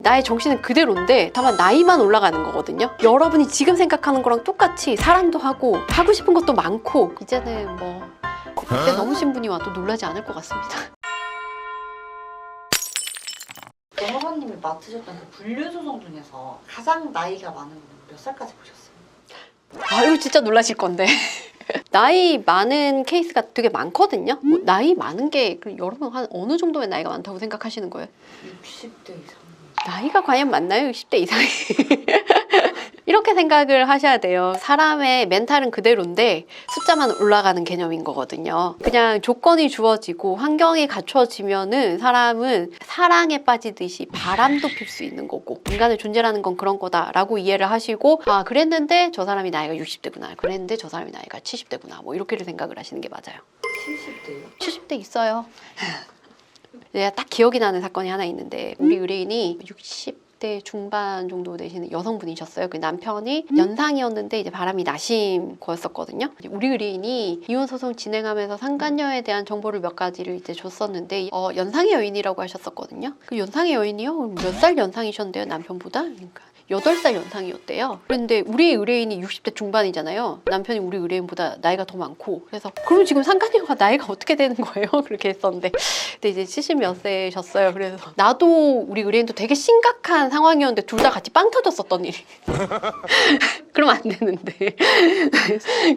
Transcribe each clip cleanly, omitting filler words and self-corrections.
나의 정신은 그대로인데 다만 나이만 올라가는 거거든요. 여러분이 지금 생각하는 거랑 똑같이 사랑도 하고 하고 싶은 것도 많고 이제는 뭐 그때 넘으신 분이 와도 놀라지 않을 것 같습니다. 변호사님이 맡으셨던 그 불륜소송 중에서 가장 나이가 많은 분은 몇 살까지 보셨어요? 아, 이거 진짜 놀라실 건데 나이 많은 케이스가 되게 많거든요. 뭐 나이 많은 게 여러분 한 어느 정도의 나이가 많다고 생각하시는 거예요? 60대 이상. 나이가 과연 맞나요? 60대 이상이? 이렇게 생각을 하셔야 돼요. 사람의 멘탈은 그대로인데 숫자만 올라가는 개념인 거거든요. 그냥 조건이 주어지고 환경이 갖춰지면은 사람은 사랑에 빠지듯이 바람도 필 수 있는 거고 인간의 존재라는 건 그런 거다라고 이해를 하시고 아 그랬는데 저 사람이 나이가 60대구나 그랬는데 저 사람이 나이가 70대구나 뭐 이렇게를 생각을 하시는 게 맞아요. 70대요? 70대 있어요. 내가 딱 기억이 나는 사건이 하나 있는데 우리 의뢰인이 60대 중반 정도 되시는 여성분이셨어요. 그 남편이 연상이었는데 이제 바람이 나신 거였었거든요. 우리 의뢰인이 이혼 소송 진행하면서 상간녀에 대한 정보를 몇 가지를 이제 줬었는데 연상의 여인이라고 하셨었거든요. 그 연상의 여인이요? 몇 살 연상이셨는데요, 남편보다? 그러니까 8살 연상이었대요. 그런데 우리 의뢰인이 60대 중반이잖아요. 남편이 우리 의뢰인보다 나이가 더 많고 그래서 그럼 지금 상간녀가 나이가 어떻게 되는 거예요? 그렇게 했었는데 근데 이제 70 몇 세셨어요. 그래서 나도 우리 의뢰인도 되게 심각한 상황이었는데 둘 다 같이 빵 터졌었던 일이 그러면 안 되는데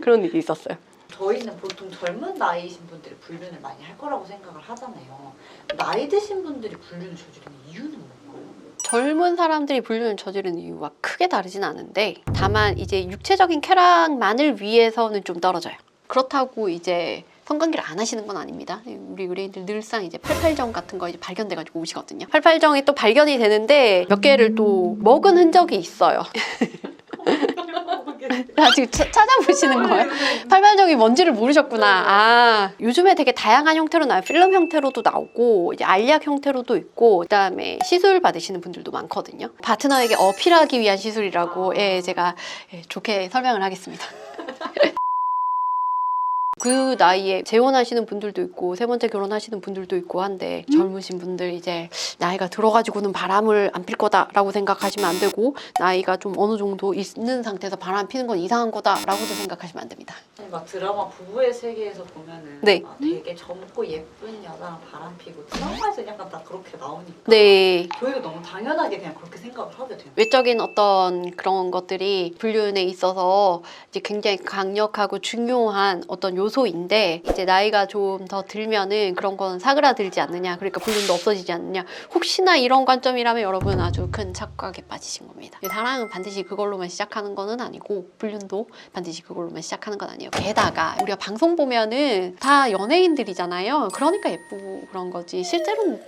그런 일이 있었어요. 저희는 보통 젊은 나이이신 분들이 불륜을 많이 할 거라고 생각을 하잖아요. 나이 드신 분들이 불륜을 저지르는 이유는 뭔가요? 젊은 사람들이 불륜을 저지르는 이유가 크게 다르진 않은데 다만 이제 육체적인 쾌락만을 위해서는 좀 떨어져요. 그렇다고 이제 성관계를 안 하시는 건 아닙니다. 우리 의뢰인들 늘상 이제 팔팔정 같은 거 이제 발견돼가지고 오시거든요. 팔팔정이 또 발견이 되는데 몇 개를 또 먹은 흔적이 있어요. 지금 찾아보시는 거예요? 팔팔정이 뭔지를 모르셨구나. 아, 요즘에 되게 다양한 형태로 나와요. 필름 형태로도 나오고 이제 알약 형태로도 있고 그다음에 시술 받으시는 분들도 많거든요. 파트너에게 어필하기 위한 시술이라고 제가 좋게 설명을 하겠습니다. 그 나이에 재혼하시는 분들도 있고 세 번째 결혼하시는 분들도 있고 한데 젊으신 분들 이제 나이가 들어가지고는 바람을 안 필 거다라고 생각하시면 안 되고 나이가 좀 어느 정도 있는 상태에서 바람 피는 건 이상한 거다라고도 생각하시면 안 됩니다. 막 드라마 부부의 세계에서 보면은 네. 되게 젊고 예쁜 여자랑 바람 피고 드라마에서 약간 다 그렇게 나오니까 네. 저희가 너무 당연하게 그냥 그렇게 생각을 하게 돼요. 외적인 어떤 그런 것들이 불륜에 있어서 이제 굉장히 강력하고 중요한 어떤 요소인데 이제 나이가 좀 더 들면은 그런 건 사그라들지 않느냐 그러니까 불륜도 없어지지 않느냐 혹시나 이런 관점이라면 여러분 아주 큰 착각에 빠지신 겁니다. 사랑은 반드시 그걸로만 시작하는 거는 아니고 불륜도 반드시 그걸로만 시작하는 건 아니에요. 게다가 우리가 방송 보면은 다 연예인들이잖아요. 그러니까 예쁘고 그런 거지 실제로는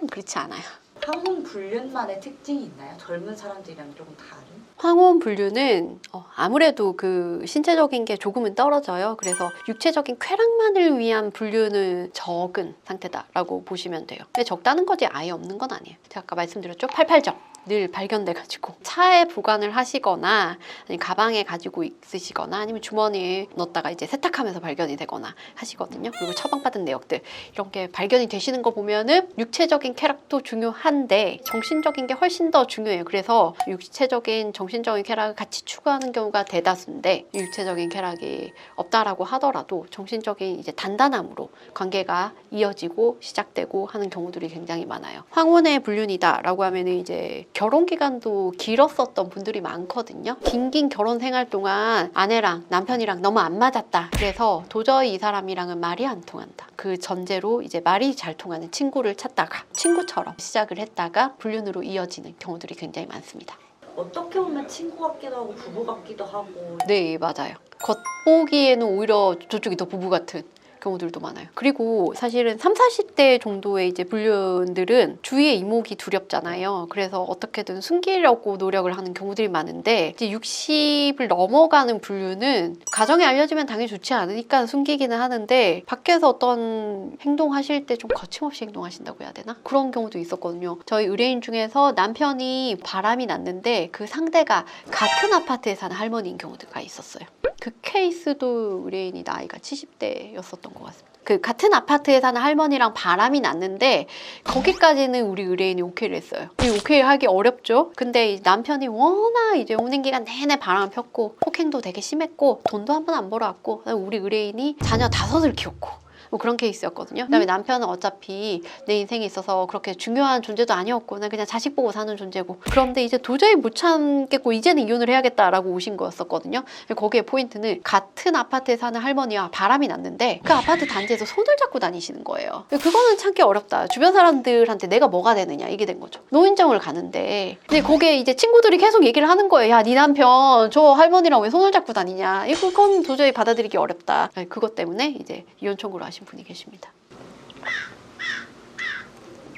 그렇지 않아요. 한국 불륜만의 특징이 있나요? 젊은 사람들이랑 조금 다른? 황혼 불륜은 아무래도 그 신체적인 게 조금은 떨어져요. 그래서 육체적인 쾌락만을 위한 불륜은 적은 상태다라고 보시면 돼요. 근데 적다는 거지 아예 없는 건 아니에요. 제가 아까 말씀드렸죠? 팔팔정. 늘 발견돼가지고 차에 보관을 하시거나 아니면 가방에 가지고 있으시거나 아니면 주머니에 넣었다가 이제 세탁하면서 발견이 되거나 하시거든요. 그리고 처방받은 내역들 이런 게 발견이 되시는 거 보면은 육체적인 쾌락도 중요한데 정신적인 게 훨씬 더 중요해요. 그래서 육체적인 정신적인 쾌락을 같이 추구하는 경우가 대다수인데 육체적인 쾌락이 없다라고 하더라도 정신적인 이제 단단함으로 관계가 이어지고 시작되고 하는 경우들이 굉장히 많아요. 황혼의 불륜이다라고 하면은 이제 결혼 기간도 길었었던 분들이 많거든요. 긴 결혼 생활 동안 아내랑 남편이랑 너무 안 맞았다. 그래서 도저히 이 사람이랑은 말이 안 통한다. 그 전제로 이제 말이 잘 통하는 친구를 찾다가 친구처럼 시작을 했다가 불륜으로 이어지는 경우들이 굉장히 많습니다. 어떻게 보면 친구 같기도 하고 부부 같기도 하고. 네, 맞아요. 겉보기에는 오히려 저쪽이 더 부부 같은 경우들도 많아요. 그리고 사실은 30, 40대 정도의 이제 불륜들은 주위의 이목이 두렵잖아요. 그래서 어떻게든 숨기려고 노력을 하는 경우들이 많은데 이제 60을 넘어가는 불륜은 가정에 알려지면 당연히 좋지 않으니까 숨기기는 하는데 밖에서 어떤 행동하실 때 좀 거침없이 행동하신다고 해야 되나? 그런 경우도 있었거든요. 저희 의뢰인 중에서 남편이 바람이 났는데 그 상대가 같은 아파트에 사는 할머니인 경우가 있었어요. 그 케이스도 의뢰인이 나이가 70대였었던 것 같습니다. 그 같은 아파트에 사는 할머니랑 바람이 났는데 거기까지는 우리 의뢰인이 오케이를 했어요. 이 오케이 하기 어렵죠. 근데 이 남편이 워낙 이제 오는 기간 내내 바람을 폈고 폭행도 되게 심했고 돈도 한 번 안 벌어왔고 우리 의뢰인이 자녀 5을 키웠고 뭐 그런 케이스였거든요. 그다음에 남편은 어차피 내 인생에 있어서 그렇게 중요한 존재도 아니었고 난 그냥 자식 보고 사는 존재고 그런데 이제 도저히 못 참겠고 이제는 이혼을 해야겠다라고 오신 거였었거든요. 거기에 포인트는 같은 아파트에 사는 할머니와 바람이 났는데 그 아파트 단지에서 손을 잡고 다니시는 거예요. 그거는 참기 어렵다. 주변 사람들한테 내가 뭐가 되느냐 이게 된 거죠. 노인정을 가는데 근데 거기에 이제 친구들이 계속 얘기를 하는 거예요. 야, 네 남편 저 할머니랑 왜 손을 잡고 다니냐. 그건 도저히 받아들이기 어렵다. 그것 때문에 이제 이혼 청구를 하신 분이 계십니다.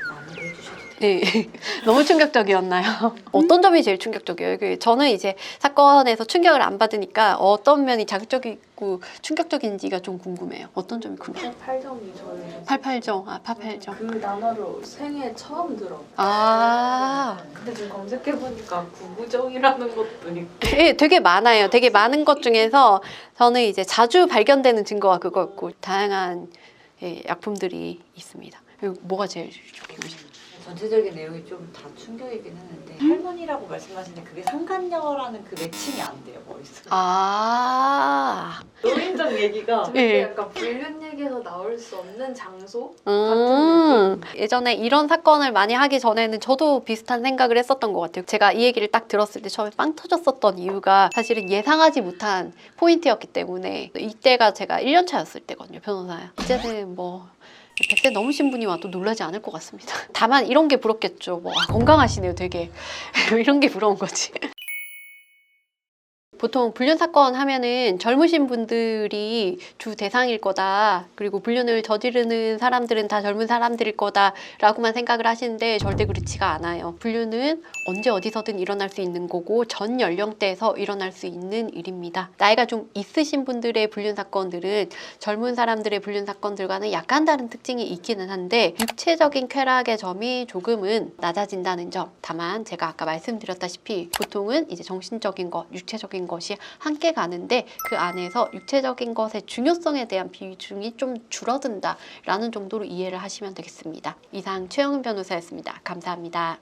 마무리 해주셔도 돼요. 네, 너무 충격적이었나요? 어떤 점이 제일 충격적이에요? 저는 이제 사건에서 충격을 안 받으니까 어떤 면이 자극적이고 충격적인지가 좀 궁금해요. 어떤 점이 궁금해요? 88점이 저희 88점, 88점. 그 단어를 생애 처음 들어. 아, 근데 지금 검색해보니까 구구정이라는 것도 있고. 예, 되게 많아요. 되게 많은 것 중에서 저는 이제 자주 발견되는 증거가 그거였고 다양한 예, 약품들이 있습니다. 그리고 뭐가 제일 쇼킹하시나요? 전체적인 내용이 좀 다 충격이긴 했는데 할머니라고 말씀하시는데 그게 상간녀라는 그 매칭이 안 돼요 머릿속에. 아, 노인정 얘기가 근데 예. 약간 불륜 얘기에서 나올 수 없는 장소 같은 예전에 이런 사건을 많이 하기 전에는 저도 비슷한 생각을 했었던 것 같아요. 제가 이 얘기를 딱 들었을 때 처음에 빵 터졌었던 이유가 사실은 예상하지 못한 포인트였기 때문에 이때가 제가 1년 차였을 때거든요, 변호사야. 이제는 뭐 100세 넘으신 분이 와도 놀라지 않을 것 같습니다. 다만 이런 게 부럽겠죠. 뭐 건강하시네요, 되게. 이런 게 부러운 거지. 보통 불륜 사건 하면은 젊으신 분들이 주 대상일 거다. 그리고 불륜을 저지르는 사람들은 다 젊은 사람들일 거다라고만 생각을 하시는데 절대 그렇지가 않아요. 불륜은 언제 어디서든 일어날 수 있는 거고 전 연령대에서 일어날 수 있는 일입니다. 나이가 좀 있으신 분들의 불륜 사건들은 젊은 사람들의 불륜 사건들과는 약간 다른 특징이 있기는 한데 육체적인 쾌락의 점이 조금은 낮아진다는 점. 다만 제가 아까 말씀드렸다시피 보통은 이제 정신적인 것, 육체적인 것이 함께 가는데 그 안에서 육체적인 것의 중요성에 대한 비중이 좀 줄어든다라는 정도로 이해를 하시면 되겠습니다. 이상 최영은 변호사였습니다. 감사합니다.